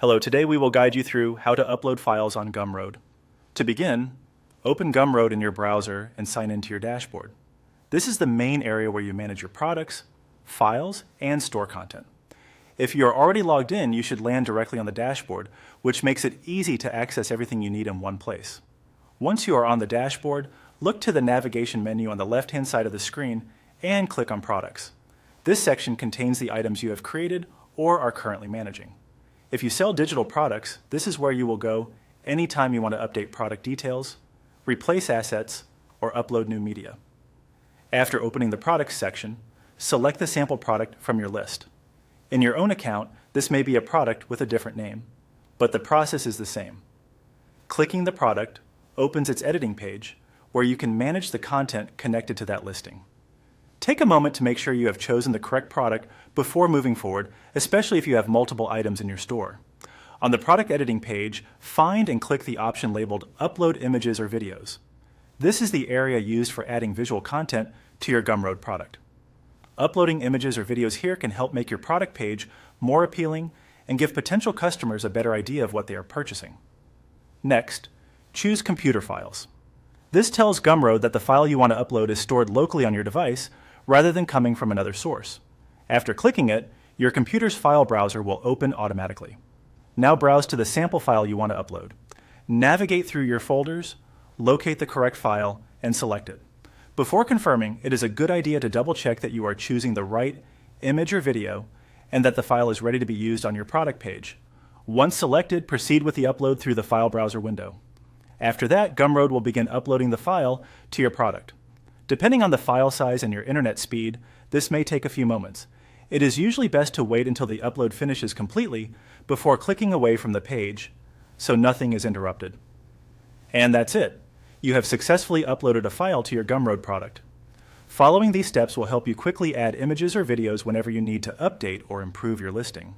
Hello, today we will guide you through how to upload files on Gumroad. To begin, open Gumroad in your browser and sign into your dashboard. This is the main area where you manage your products, files, and store content. If you are already logged in, you should land directly on the dashboard, which makes it easy to access everything you need in one place. Once you are on the dashboard, look to the navigation menu on the left-hand side of the screen and click on Products. This section contains the items you have created or are currently managing. If you sell digital products, this is where you will go anytime you want to update product details, replace assets, or upload new media. After opening the Products section, select the sample product from your list. In your own account, this may be a product with a different name, but the process is the same. Clicking the product opens its editing page, where you can manage the content connected to that listing. Take a moment to make sure you have chosen the correct product before moving forward, especially if you have multiple items in your store. On the product editing page, find and click the option labeled Upload Images or Videos. This is the area used for adding visual content to your Gumroad product. Uploading images or videos here can help make your product page more appealing and give potential customers a better idea of what they are purchasing. Next, choose Computer Files. This tells Gumroad that the file you want to upload is stored locally on your device rather than coming from another source. After clicking it, your computer's file browser will open automatically. Now browse to the sample file you want to upload. Navigate through your folders, locate the correct file, and select it. Before confirming, it is a good idea to double-check that you are choosing the right image or video and that the file is ready to be used on your product page. Once selected, proceed with the upload through the file browser window. After that, Gumroad will begin uploading the file to your product. Depending on the file size and your internet speed, this may take a few moments. It is usually best to wait until the upload finishes completely before clicking away from the page, so nothing is interrupted. And that's it. You have successfully uploaded a file to your Gumroad product. Following these steps will help you quickly add images or videos whenever you need to update or improve your listing.